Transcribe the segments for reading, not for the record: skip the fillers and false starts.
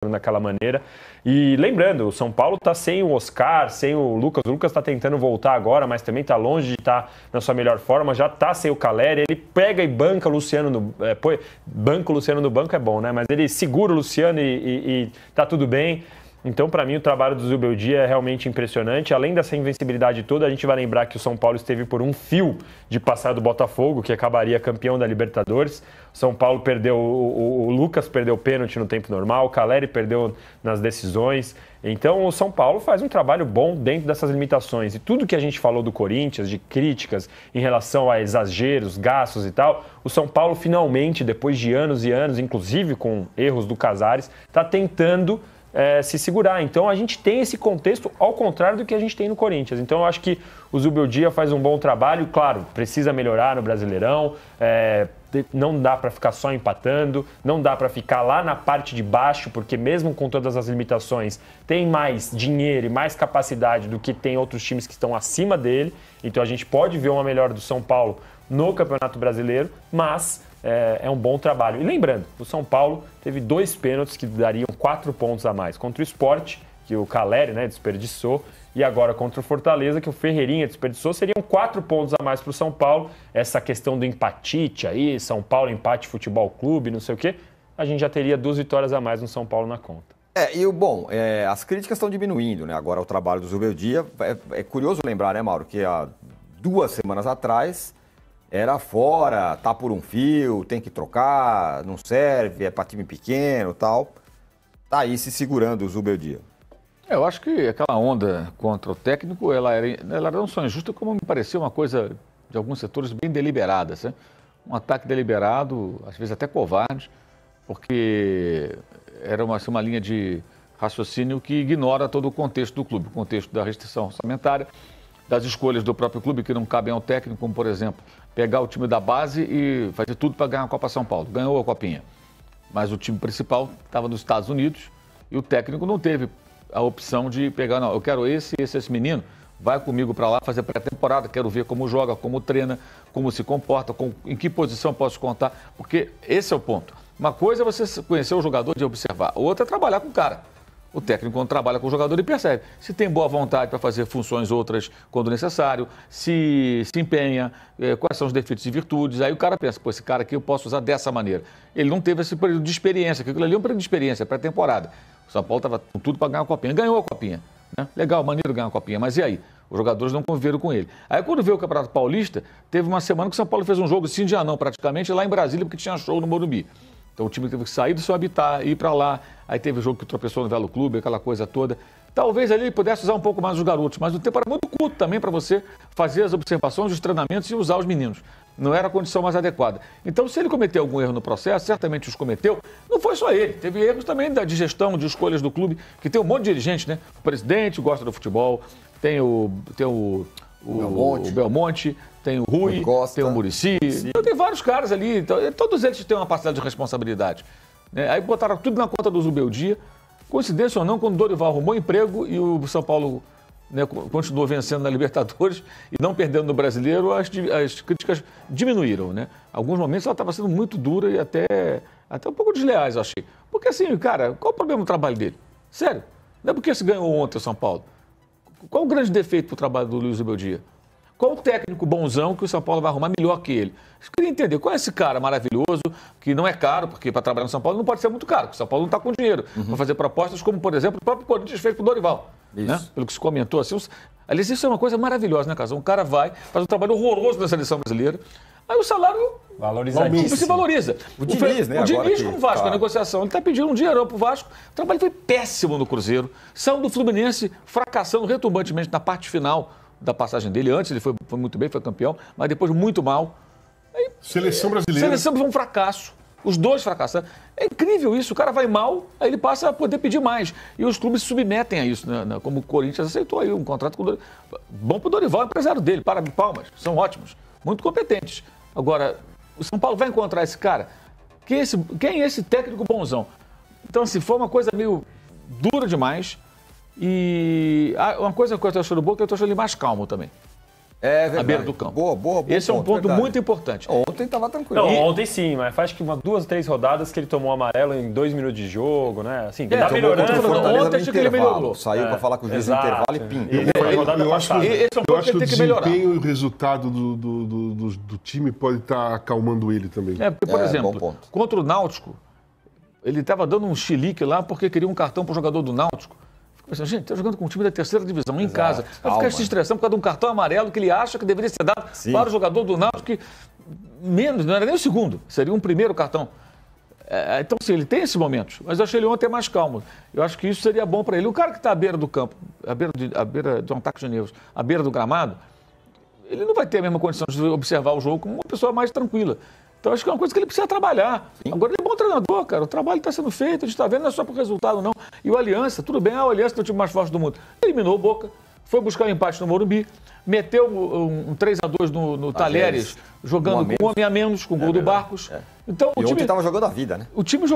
daquela maneira. E lembrando, o São Paulo está sem o Oscar, sem o Lucas. O Lucas está tentando voltar agora, mas também está longe de estar na sua melhor forma. Já está sem o Caleri. Ele pega e banca o Luciano no... banca o Luciano no banco é bom, né? Mas ele segura o Luciano e tá tudo bem. Então, para mim, o trabalho do Zubeldia é realmente impressionante. Além dessa invencibilidade toda, a gente vai lembrar que o São Paulo esteve por um fio de passar do Botafogo, que acabaria campeão da Libertadores. O São Paulo perdeu, o Lucas perdeu o pênalti no tempo normal, o Caleri perdeu nas decisões. Então, o São Paulo faz um trabalho bom dentro dessas limitações. E tudo que a gente falou do Corinthians, de críticas em relação a exageros, gastos e tal, o São Paulo finalmente, depois de anos e anos, inclusive com erros do Casares, está tentando se segurar. Então a gente tem esse contexto ao contrário do que a gente tem no Corinthians. Então eu acho que o Zubeldia faz um bom trabalho, claro, precisa melhorar no Brasileirão, não dá para ficar só empatando, não dá para ficar lá na parte de baixo, porque mesmo com todas as limitações, tem mais dinheiro e mais capacidade do que tem outros times que estão acima dele. Então a gente pode ver uma melhora do São Paulo no Campeonato Brasileiro, mas é um bom trabalho. E lembrando, o São Paulo teve 2 pênaltis que dariam 4 pontos a mais. Contra o Sport, que o Caleri desperdiçou, e agora contra o Fortaleza, que o Ferreirinha desperdiçou, seriam 4 pontos a mais para o São Paulo. Essa questão do empatite aí, São Paulo empate Futebol Clube, não sei o quê, a gente já teria 2 vitórias a mais no São Paulo na conta. As críticas estão diminuindo, né? Agora o trabalho do Zubeldia. É curioso lembrar, né, Mauro, que há 2 semanas atrás era fora, tá por um fio, tem que trocar, não serve, é para time pequeno e tal. Tá aí se segurando o Zubeldia. Eu acho que aquela onda contra o técnico, ela era não só injusta, como me pareceu uma coisa, de alguns setores, bem deliberada. Né? Um ataque deliberado, às vezes até covarde, porque era uma linha de raciocínio que ignora todo o contexto do clube, o contexto da restrição orçamentária, das escolhas do próprio clube que não cabem ao técnico, como, por exemplo, pegar o time da base e fazer tudo para ganhar a Copa São Paulo. Ganhou a Copinha. Mas o time principal estava nos Estados Unidos e o técnico não teve a opção de pegar, não, eu quero esse menino, vai comigo para lá fazer pré-temporada, quero ver como joga, como treina, como se comporta, em que posição posso contar, porque esse é o ponto. Uma coisa é você conhecer o jogador e observar, outra é trabalhar com o cara. O técnico, quando trabalha com o jogador, ele percebe se tem boa vontade para fazer funções outras quando necessário, se empenha, quais são os defeitos e virtudes. Aí o cara pensa, esse cara aqui eu posso usar dessa maneira. Ele não teve esse período de experiência, aquilo ali é um período de experiência, pré-temporada. O São Paulo estava com tudo para ganhar a Copinha. Ganhou a Copinha. Né? Legal, maneiro ganhar a Copinha, mas e aí? Os jogadores não conviveram com ele. Aí quando veio o Campeonato Paulista, teve uma semana que o São Paulo fez um jogo sim dia não, praticamente, lá em Brasília, porque tinha show no Morumbi. Então o time teve que sair do seu habitat, ir para lá. Aí teve o jogo que tropeçou no Velo Clube, aquela coisa toda. Talvez ali ele pudesse usar um pouco mais os garotos, mas o tempo era muito curto também para você fazer as observações, os treinamentos e usar os meninos. Não era a condição mais adequada. Então, se ele cometeu algum erro no processo, certamente os cometeu. Não foi só ele. Teve erros também de gestão, de escolhas do clube, que tem um monte de dirigente, né? O presidente gosta do futebol, tem o Belmonte, tem o Rui, tem o Muricy. Então, tem vários caras ali. Então, todos eles têm uma parcela de responsabilidade. Né? Aí botaram tudo na conta do Zubeldia. Coincidência ou não, quando o Dorival arrumou emprego e o São Paulo continuou vencendo na Libertadores e não perdendo no Brasileiro, as críticas diminuíram. Né? Alguns momentos ela estava sendo muito dura e até um pouco desleais, eu achei. Porque assim, cara, qual o problema do trabalho dele? Sério? Não é porque se ganhou ontem o São Paulo. Qual o grande defeito do trabalho do Luiz Zubeldia? Qual o técnico bonzão que o São Paulo vai arrumar melhor que ele? Eu queria entender qual é esse cara maravilhoso, que não é caro, porque para trabalhar no São Paulo não pode ser muito caro, porque o São Paulo não está com dinheiro para fazer propostas como, por exemplo, o próprio Corinthians fez para o Dorival. Né? Pelo que se comentou. Assim, aliás, isso é uma coisa maravilhosa, né, Casão? Um cara vai, faz um trabalho horroroso na seleção brasileira, aí o salário se valoriza. O Diniz, né? O Diniz com o Vasco, a negociação, ele está pedindo um dinheirão para o Vasco. O trabalho foi péssimo no Cruzeiro. Saiu do Fluminense, fracassando retumbantemente na parte final da passagem dele. Antes ele foi muito bem, foi campeão, mas depois muito mal. Aí, seleção brasileira. Seleção foi um fracasso. Os dois fracassaram. É incrível isso. O cara vai mal, aí ele passa a poder pedir mais. E os clubes se submetem a isso, né? Como o Corinthians aceitou aí um contrato com o Dorival. Bom para o Dorival, empresário dele. Palmas, são ótimos, muito competentes. Agora, o São Paulo vai encontrar esse cara? Quem é esse técnico bonzão? Então, assim, foi uma coisa meio dura demais. E uma coisa que eu estou achando boa é que eu estou achando ele mais calmo também. É verdade. à beira do campo. Boa, esse é um ponto verdade. muito importante. Ontem estava tranquilo. Não, ontem sim, mas faz que 2, 3 rodadas que ele tomou amarelo em 2 minutos de jogo, né? Assim, Tomou contra o melhorando. Fortaleza Ontem no acho que ele intervalo. melhorou. Saiu para falar com o juiz no Exato. intervalo e pim. Ele foi rodada Eu acho que, passada. Esse é um eu ponto acho que que o ele tem que melhorar. desempenho e o resultado do time pode estar acalmando ele também. Porque, por bom exemplo, ponto. contra o Náutico, ele estava dando um chilique lá porque queria um cartão para o jogador do Náutico. Fico pensando, gente, está jogando com um time da terceira divisão em casa. Vai ficar se estressando por causa de um cartão amarelo que ele acha que deveria ser dado para o jogador do Náutico, que menos, não era nem o segundo, seria um primeiro cartão. Então, sim, ele tem esses momentos, mas eu achei ele ontem mais calmo. Eu acho que isso seria bom para ele. O cara que está à beira do campo, à beira de um ataque de nervos, à beira do gramado, ele não vai ter a mesma condição de observar o jogo como uma pessoa mais tranquila. Então, acho que é uma coisa que ele precisa trabalhar. Sim. Agora, ele é bom treinador, cara. O trabalho está sendo feito, a gente está vendo, não é só por resultado, não. E o Aliança, tudo bem, o Aliança é o time mais forte do mundo. Eliminou o Boca, foi buscar um empate no Morumbi, meteu um 3-2 no Talheres, jogando com um homem a menos, com o gol do Barcos. Então, e ontem estava jogando a vida, né? O time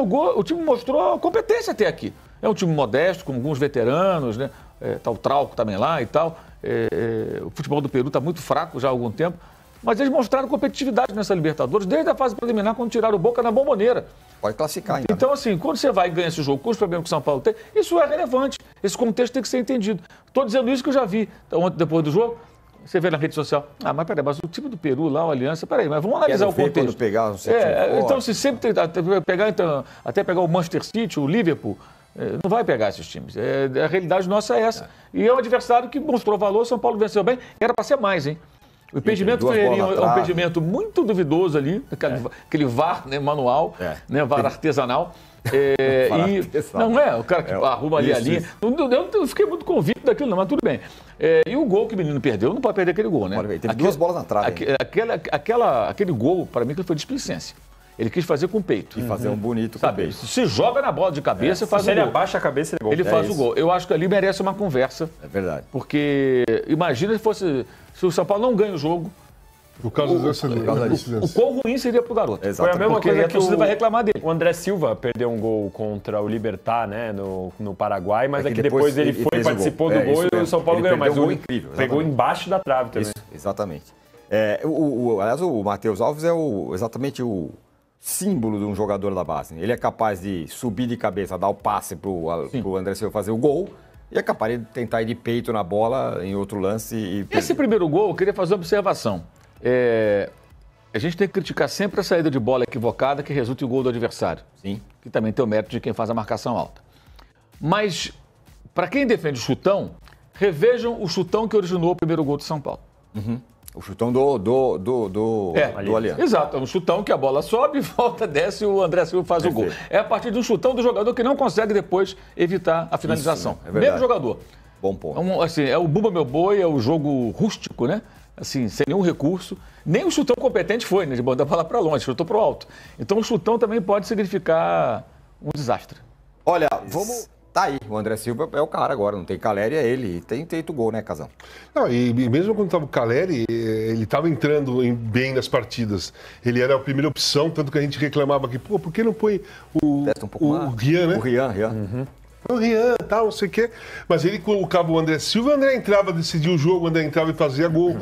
mostrou competência até aqui. É um time modesto, com alguns veteranos, né? Tá o Trauco também lá e tal. O futebol do Peru está muito fraco já há algum tempo. Mas eles mostraram competitividade nessa Libertadores, desde a fase preliminar, quando tiraram o Boca na Bomboneira. Pode classificar ainda. Então, assim, quando você vai e ganha esse jogo com os problemas que o São Paulo tem, isso é relevante. Esse contexto tem que ser entendido. Estou dizendo isso que eu já vi. Então, ontem, depois do jogo, você vê na rede social, mas peraí, mas o time do Peru lá, o Aliança, peraí, mas vamos analisar o contexto. Quando pegar o então, se sempre até pegar o Manchester City, o Liverpool, não vai pegar esses times. A realidade nossa é essa. E é um adversário que mostrou valor, o São Paulo venceu bem, era para ser mais, hein? O impedimento foi um impedimento muito duvidoso ali, aquele VAR, né, manual, né, VAR artesanal. Não é, o cara que arruma ali a linha. Eu não fiquei muito convicto daquilo, não, mas tudo bem. E o gol que o menino perdeu, não pode perder aquele gol, né? Teve 2 bolas na trave. Aquele gol, para mim, que foi displicência. Ele quis fazer com o peito. E fazer um bonito com o peito. Se joga na bola de cabeça e faz o gol. Se ele abaixa a cabeça, ele faz o gol. Eu acho que ali merece uma conversa. É verdade. Porque imagina se o São Paulo não ganha o jogo. Por causa dessa o quão ruim seria pro garoto. Foi a mesma coisa que você vai reclamar dele. O André Silva perdeu um gol contra o Libertad, né, no Paraguai, mas que depois ele participou do gol e o São Paulo ganhou. Mas incrível, pegou embaixo da trave também. Isso, exatamente. Aliás, o Matheus Alves é exatamente o símbolo de um jogador da base. Ele é capaz de subir de cabeça, dar o passe pro André Silva fazer o gol. E é capaz de tentar ir de peito na bola em outro lance. Esse primeiro gol, eu queria fazer uma observação. A gente tem que criticar sempre a saída de bola equivocada que resulta em gol do adversário. Sim. Que também tem o mérito de quem faz a marcação alta. Mas, para quem defende o chutão, revejam o chutão que originou o primeiro gol de São Paulo. Uhum. O chutão do Aliança. Exato, é um chutão que a bola sobe, volta, desce e o André Silva faz o gol. É a partir de um chutão do jogador que não consegue depois evitar a finalização. Isso, mesmo jogador. Bom ponto. É o Bumba Meu Boi, é o jogo rústico, né? Assim, sem nenhum recurso. Nem o chutão competente foi, né? De mandar a bola para longe, chutou para o alto. Então o chutão também pode significar um desastre. Olha, tá aí, o André Silva é o cara agora, não tem Caleri, é ele. Tem feito gol, né, Casão? Não, e mesmo quando estava o Caleri, ele estava entrando bem nas partidas. Ele era a primeira opção, tanto que a gente reclamava aqui, por que não põe o Rian, né? O Rian. Uhum. O Rian, tal, não sei o quê. Mas ele colocava o André Silva, o André entrava, decidia o jogo, o André entrava e fazia gol,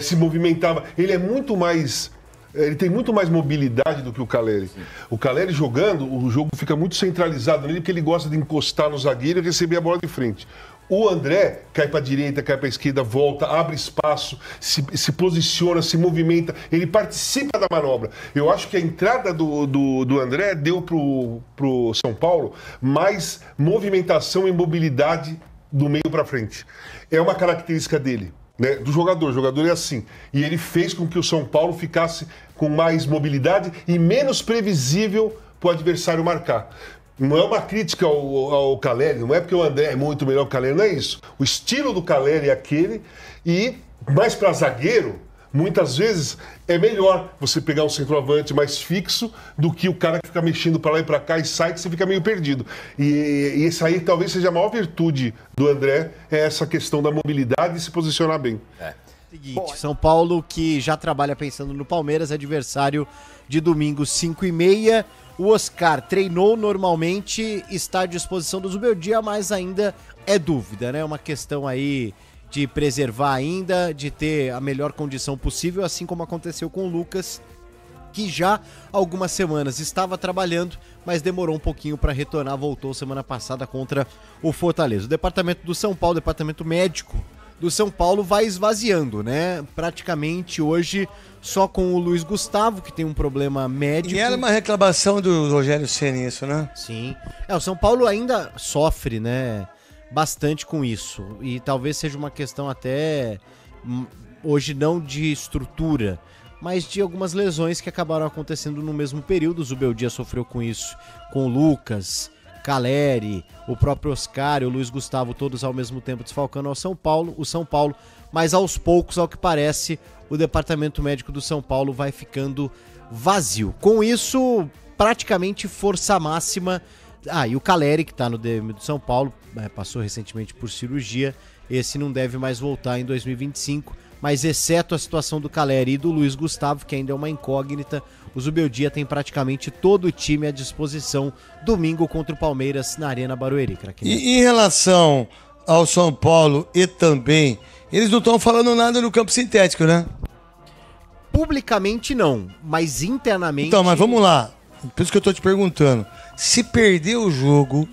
se movimentava. Ele é muito mais... Ele tem muito mais mobilidade do que o Caleri. Sim. O Caleri jogando, o jogo fica muito centralizado nele, porque ele gosta de encostar no zagueiro e receber a bola de frente. O André cai para a direita, cai para a esquerda, volta, abre espaço, se posiciona, se movimenta, ele participa da manobra. Eu acho que a entrada do André deu pro São Paulo mais movimentação e mobilidade do meio para frente. É uma característica dele. Né, do jogador. O jogador é assim. E ele fez com que o São Paulo ficasse com mais mobilidade e menos previsível para o adversário marcar. Não é uma crítica ao Caleri, não é porque o André é muito melhor que o Caleri, não é isso. O estilo do Caleri é aquele e, mais para zagueiro, muitas vezes é melhor você pegar um centroavante mais fixo do que o cara que fica mexendo para lá e para cá e sai que você fica meio perdido. E isso aí talvez seja a maior virtude do André, é essa questão da mobilidade e se posicionar bem. Seguinte, São Paulo que já trabalha pensando no Palmeiras, adversário de domingo 5h30. O Oscar treinou normalmente, está à disposição do Zubeldia, mas ainda é dúvida, né? Uma questão aí de preservar ainda, de ter a melhor condição possível, assim como aconteceu com o Lucas, que já há algumas semanas estava trabalhando, mas demorou um pouquinho para retornar, voltou semana passada contra o Fortaleza. O departamento do São Paulo, o departamento médico do São Paulo vai esvaziando, né? Praticamente hoje só com o Luiz Gustavo, que tem um problema médico. E era uma reclamação do Rogério Ceni isso, né? Sim. O São Paulo ainda sofre, né? Bastante com isso. E talvez seja uma questão até hoje não de estrutura, mas de algumas lesões que acabaram acontecendo no mesmo período. O Zubeldia sofreu com isso, com o Lucas, Caleri, o próprio Oscar e o Luiz Gustavo, todos ao mesmo tempo desfalcando o São Paulo, mas aos poucos, ao que parece, o departamento médico do São Paulo vai ficando vazio. Com isso, praticamente força máxima. E o Caleri, que está no DM do São Paulo, passou recentemente por cirurgia, esse não deve mais voltar em 2025, mas exceto a situação do Caleri e do Luiz Gustavo, que ainda é uma incógnita, o Zubeldia tem praticamente todo o time à disposição domingo contra o Palmeiras na Arena Barueri. E em relação ao São Paulo e também, eles não estão falando nada no campo sintético, né? Publicamente não, mas internamente... Então, mas vamos lá, por isso que eu tô te perguntando, se perder o jogo,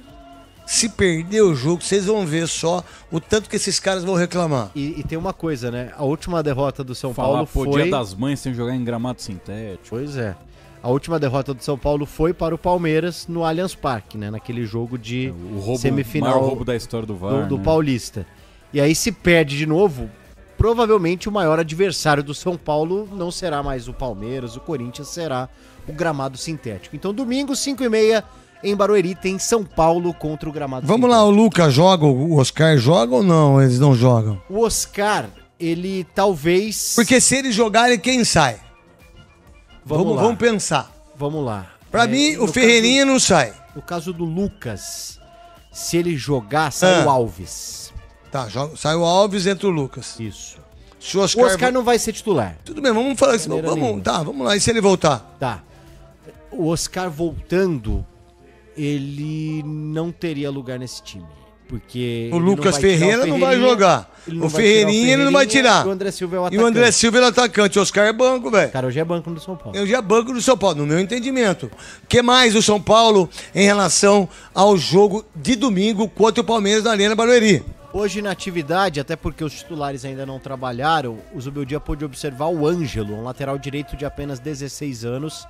vocês vão ver só o tanto que esses caras vão reclamar. E tem uma coisa, né? A última derrota do São Paulo Paulo foi... Dia das Mães sem jogar em gramado sintético. Pois é. A última derrota do São Paulo foi para o Palmeiras no Allianz Parque, né? Naquele jogo de semifinal. O maior roubo da história do VAR, do Paulista. E aí se perde de novo, provavelmente o maior adversário do São Paulo não será mais o Palmeiras, o Corinthians será o gramado sintético. Então domingo, 5h30, em Barueri, tem São Paulo contra o gramado Vamos sintético. lá, o Lucas joga, o Oscar joga ou não? Eles não jogam? O Oscar, ele talvez... Porque se eles jogarem, quem sai? Vamos pensar. Vamos lá. Pra mim, o Ferreirinha não sai. No caso do Lucas, se ele jogar, sai o Alves. Tá, sai o Alves, entra o Lucas. Isso. Se O Oscar não vai ser titular. Tudo bem, vamos falar assim. Vamos lá. E se ele voltar? Tá. O Oscar voltando, ele não teria lugar nesse time. Porque o Lucas Ferreira não vai jogar. O Ferreirinha ele não vai tirar. E o André Silva é o E atacante. o André Silva é o atacante. O Oscar é banco, velho. Cara, hoje é banco do São Paulo. Hoje é banco do São Paulo, no meu entendimento. O que mais o São Paulo em relação ao jogo de domingo contra o Palmeiras na Arena Barueri? Hoje na atividade, até porque os titulares ainda não trabalharam, o Zubeldia pôde observar o Ângelo, um lateral direito de apenas 16 anos,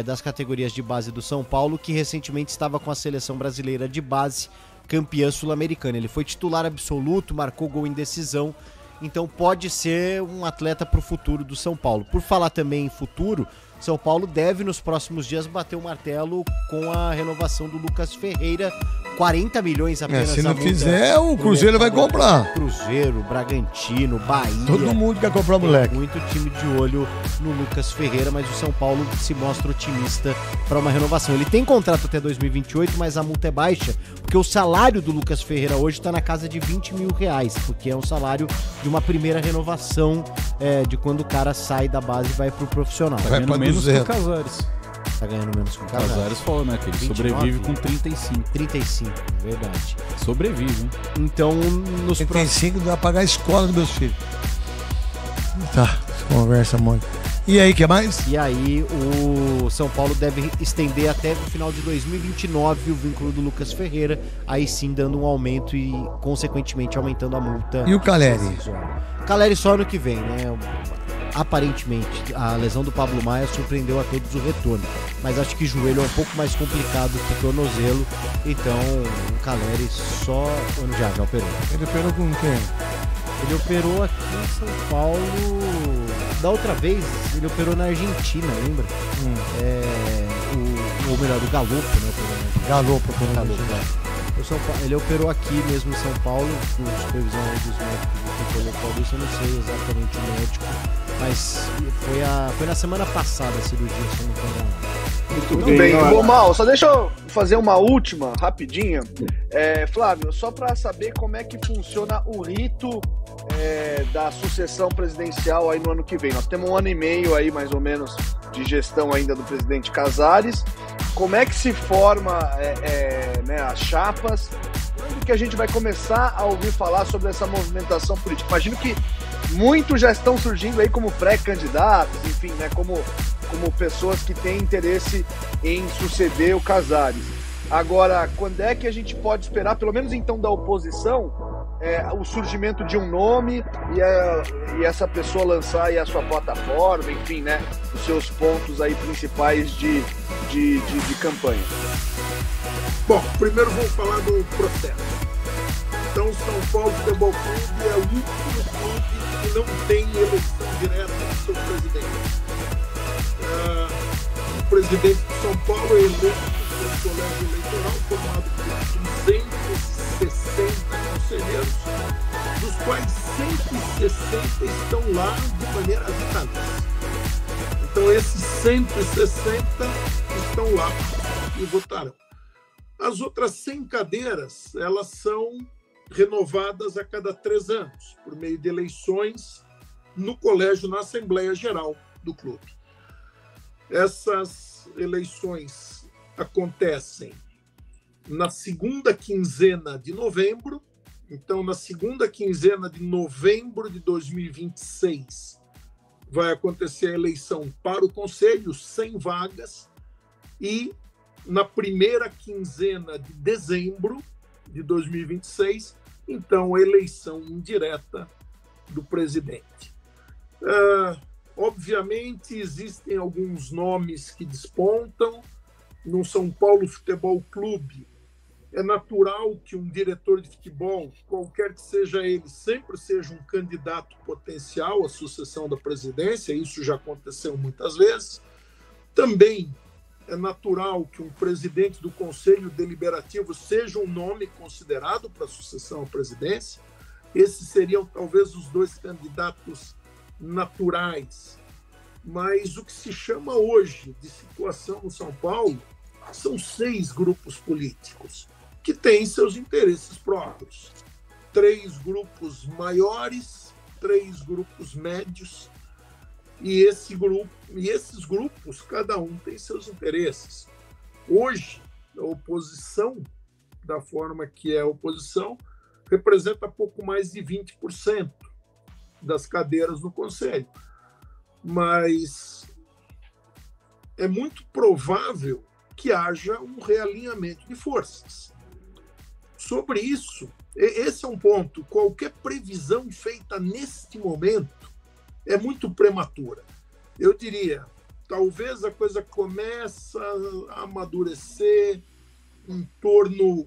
das categorias de base do São Paulo, que recentemente estava com a seleção brasileira de base, campeã sul-americana. Ele foi titular absoluto, marcou gol em decisão, então pode ser um atleta para o futuro do São Paulo. Por falar também em futuro, São Paulo deve nos próximos dias bater o martelo com a renovação do Lucas Ferreira, 40 milhões apenas. Se não fizer, o Cruzeiro vai comprar. Cruzeiro, Bragantino, Bahia. Todo mundo quer comprar o moleque. Muito time de olho no Lucas Ferreira, mas o São Paulo se mostra otimista para uma renovação. Ele tem contrato até 2028, mas a multa é baixa, porque o salário do Lucas Ferreira hoje está na casa de R$20 mil, porque é um salário de uma primeira renovação, de quando o cara sai da base e vai pro profissional. Tá ganhando menos que o Casares. Tá ganhando menos que o Casares. Casares falou, né? Que ele 29, sobrevive com 35. 35, verdade. Sobrevive, hein? Então, nos 35 dá pra pagar a escola dos meus filhos. Tá, conversa muito. E aí, o que mais? E aí, o São Paulo deve estender até o final de 2029 o vínculo do Lucas Ferreira, aí sim dando um aumento e, consequentemente, aumentando a multa. E o Caleri? Caleri só ano que vem, né? Aparentemente, a lesão do Pablo Maia surpreendeu a todos o retorno, mas acho que joelho é um pouco mais complicado que o tornozelo, então o Caleri só já operou. Ele operou com quem? Ele operou aqui em São Paulo, da outra vez, ele operou na Argentina, lembra? Ou melhor, o Galopo, né? Galopo. Ele operou aqui mesmo em São Paulo, com supervisão dos médicos do Tricolor Paulista, eu não sei exatamente o médico, mas foi na semana passada a cirurgia, se eu não me engano. Tudo bem. Bom, Mal, só deixa eu fazer uma última, rapidinha. Flávio, só para saber como é que funciona o rito da sucessão presidencial aí no ano que vem. Nós temos 1 ano e meio aí, mais ou menos, de gestão ainda do presidente Casares. Como é que se forma as chapas? Quando que a gente vai começar a ouvir falar sobre essa movimentação política? Imagino que muitos já estão surgindo aí como pré-candidatos, enfim, né, como pessoas que têm interesse em suceder o Casares. Agora, quando é que a gente pode esperar, pelo menos então da oposição, o surgimento de um nome e essa pessoa lançar aí a sua plataforma, enfim, né, os seus pontos aí principais de campanha? Bom, primeiro vamos falar do processo. Então, o São Paulo Futebol Clube é o único clube que não tem eleição direta do seu presidente. O presidente de São Paulo é eleito por um colégio eleitoral formado por 260 conselheiros, dos quais 160 estão lá de maneira vitalícia. Então, esses 160 estão lá e votarão. As outras 100 cadeiras, elas são renovadas a cada 3 anos, por meio de eleições no colégio, na Assembleia Geral do clube. Essas eleições acontecem na segunda quinzena de novembro. Então, na segunda quinzena de novembro de 2026, vai acontecer a eleição para o Conselho, 100 vagas, e na primeira quinzena de dezembro de 2026, então, a eleição indireta do presidente. Obviamente, existem alguns nomes que despontam. No São Paulo Futebol Clube, é natural que um diretor de futebol, qualquer que seja ele, sempre seja um candidato potencial à sucessão da presidência. Isso já aconteceu muitas vezes. Também é natural que um presidente do Conselho Deliberativo seja um nome considerado para a sucessão à presidência. Esses seriam talvez os 2 candidatos naturais. Mas o que se chama hoje de situação no São Paulo são 6 grupos políticos que têm seus interesses próprios. 3 grupos maiores, 3 grupos médios, e esses grupos, cada um tem seus interesses. Hoje, a oposição, da forma que é a oposição, representa pouco mais de 20% das cadeiras no Conselho. Mas é muito provável que haja um realinhamento de forças. Sobre isso, esse é um ponto. Qualquer previsão feita neste momento é muito prematura. Eu diria, talvez a coisa comece a amadurecer em torno,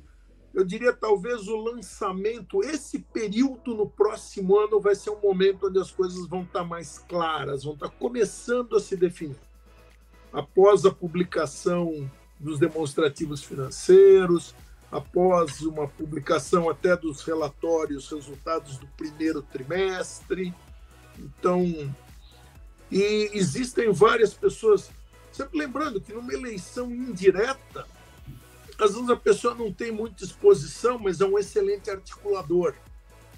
eu diria talvez o lançamento, esse período no próximo ano vai ser um momento onde as coisas vão estar mais claras, vão estar começando a se definir. Após a publicação dos demonstrativos financeiros, após uma publicação até dos relatórios, resultados do primeiro trimestre. Então, e existem várias pessoas, sempre lembrando que numa eleição indireta, às vezes a pessoa não tem muita exposição, mas é um excelente articulador.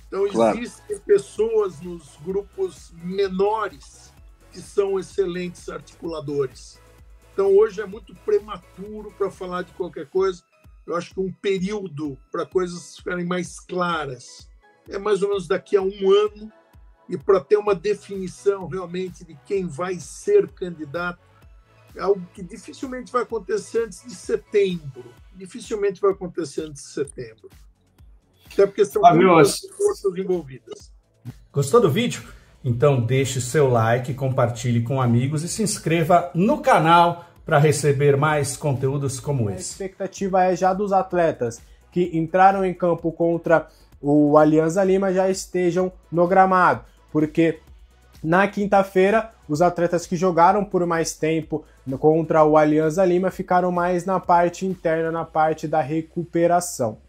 Então, existem pessoas nos grupos menores que são excelentes articuladores. Então, hoje é muito prematuro para falar de qualquer coisa. Eu acho que um período para coisas ficarem mais claras é mais ou menos daqui a 1 ano, e para ter uma definição realmente de quem vai ser candidato, é algo que dificilmente vai acontecer antes de setembro. Dificilmente vai acontecer antes de setembro. Até porque são muitas forças envolvidas. Gostou do vídeo? Então deixe seu like, compartilhe com amigos e se inscreva no canal para receber mais conteúdos como esse. A expectativa é já dos atletas que entraram em campo contra o Alianza Lima já estejam no gramado, porque na quinta-feira os atletas que jogaram por mais tempo contra o Alianza Lima ficaram mais na parte interna, na parte da recuperação.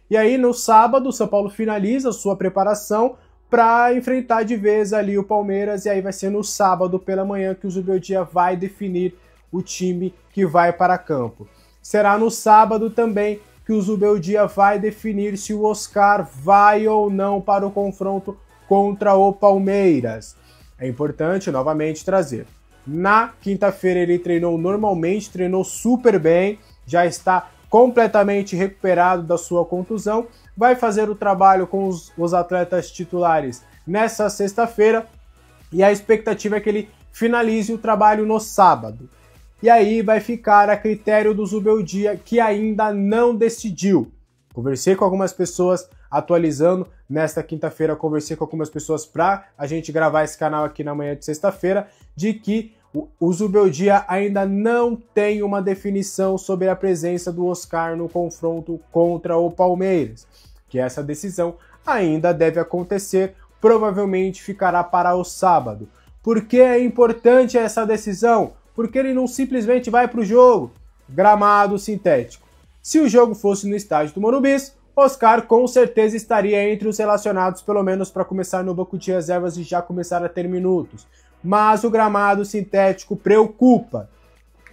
E aí no sábado o São Paulo finaliza sua preparação para enfrentar de vez ali o Palmeiras, e aí vai ser no sábado pela manhã que o Zubeldia vai definir o time que vai para campo. Será no sábado também que o Zubeldia vai definir se o Oscar vai ou não para o confronto contra o Palmeiras. É importante novamente trazer. Na quinta-feira ele treinou normalmente, treinou super bem, já está completamente recuperado da sua contusão, vai fazer o trabalho com os atletas titulares nessa sexta-feira e a expectativa é que ele finalize o trabalho no sábado. E aí vai ficar a critério do Zubeldia, que ainda não decidiu. Conversei com algumas pessoas atualizando nesta quinta-feira, conversei com algumas pessoas para a gente gravar esse canal aqui na manhã de sexta-feira, de que o Zubeldia ainda não tem uma definição sobre a presença do Oscar no confronto contra o Palmeiras, que essa decisão ainda deve acontecer, provavelmente ficará para o sábado. Por que é importante essa decisão? Porque ele não simplesmente vai para o jogo. Gramado sintético. Se o jogo fosse no estádio do Morumbi, Oscar com certeza estaria entre os relacionados, pelo menos para começar no banco de reservas e já começar a ter minutos. Mas o gramado sintético preocupa.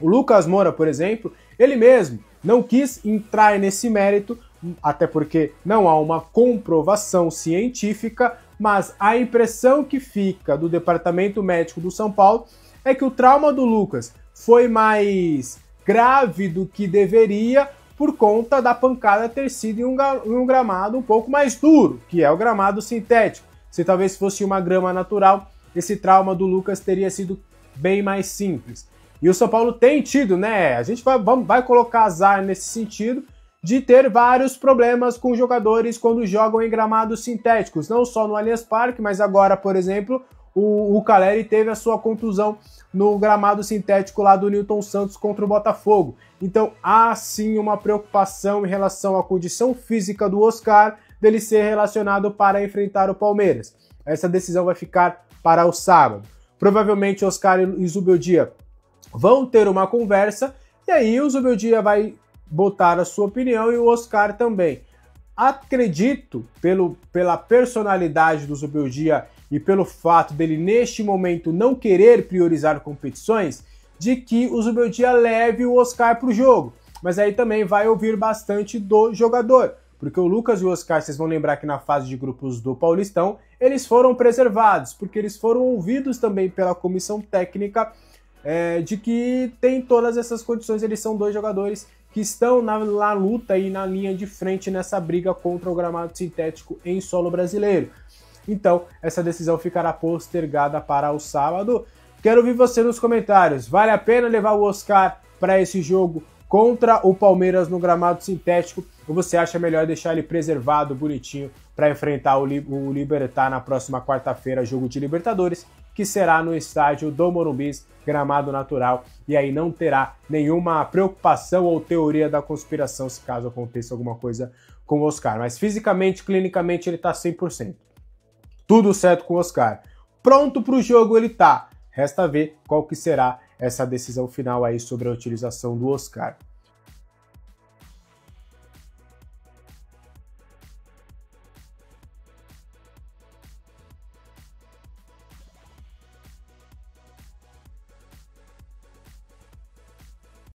O Lucas Moura, por exemplo, ele mesmo não quis entrar nesse mérito, até porque não há uma comprovação científica, mas a impressão que fica do departamento médico do São Paulo é que o trauma do Lucas foi mais grave do que deveria por conta da pancada ter sido em um gramado um pouco mais duro, que é o gramado sintético. Se talvez fosse uma grama natural, esse trauma do Lucas teria sido bem mais simples. E o São Paulo tem tido, né? A gente vai colocar azar nesse sentido, de ter vários problemas com jogadores quando jogam em gramados sintéticos, não só no Allianz Parque, mas agora, por exemplo, o Caleri teve a sua contusão no gramado sintético lá do Newton Santos contra o Botafogo. Então há sim uma preocupação em relação à condição física do Oscar, dele ser relacionado para enfrentar o Palmeiras. Essa decisão vai ficar para o sábado. Provavelmente Oscar e Zubeldia vão ter uma conversa, e aí o Zubeldia vai botar a sua opinião e o Oscar também. Acredito, pela personalidade do Zubeldia e pelo fato dele neste momento não querer priorizar competições, de que o Zubeldia leve o Oscar para o jogo. Mas aí também vai ouvir bastante do jogador, porque o Lucas e o Oscar, vocês vão lembrar que na fase de grupos do Paulistão, eles foram preservados, porque eles foram ouvidos também pela comissão técnica de que tem todas essas condições. Eles são dois jogadores que estão na luta e na linha de frente nessa briga contra o gramado sintético em solo brasileiro. Então, essa decisão ficará postergada para o sábado. Quero ouvir você nos comentários. Vale a pena levar o Oscar para esse jogo contra o Palmeiras no gramado sintético? Ou você acha melhor deixar ele preservado, bonitinho, para enfrentar o Libertad na próxima quarta-feira, jogo de Libertadores, que será no estádio do Morumbi, gramado natural, e aí não terá nenhuma preocupação ou teoria da conspiração se caso aconteça alguma coisa com o Oscar. Mas fisicamente, clinicamente, ele está 100%. Tudo certo com o Oscar. Pronto para o jogo ele tá. Resta ver qual que será essa decisão final aí sobre a utilização do Oscar.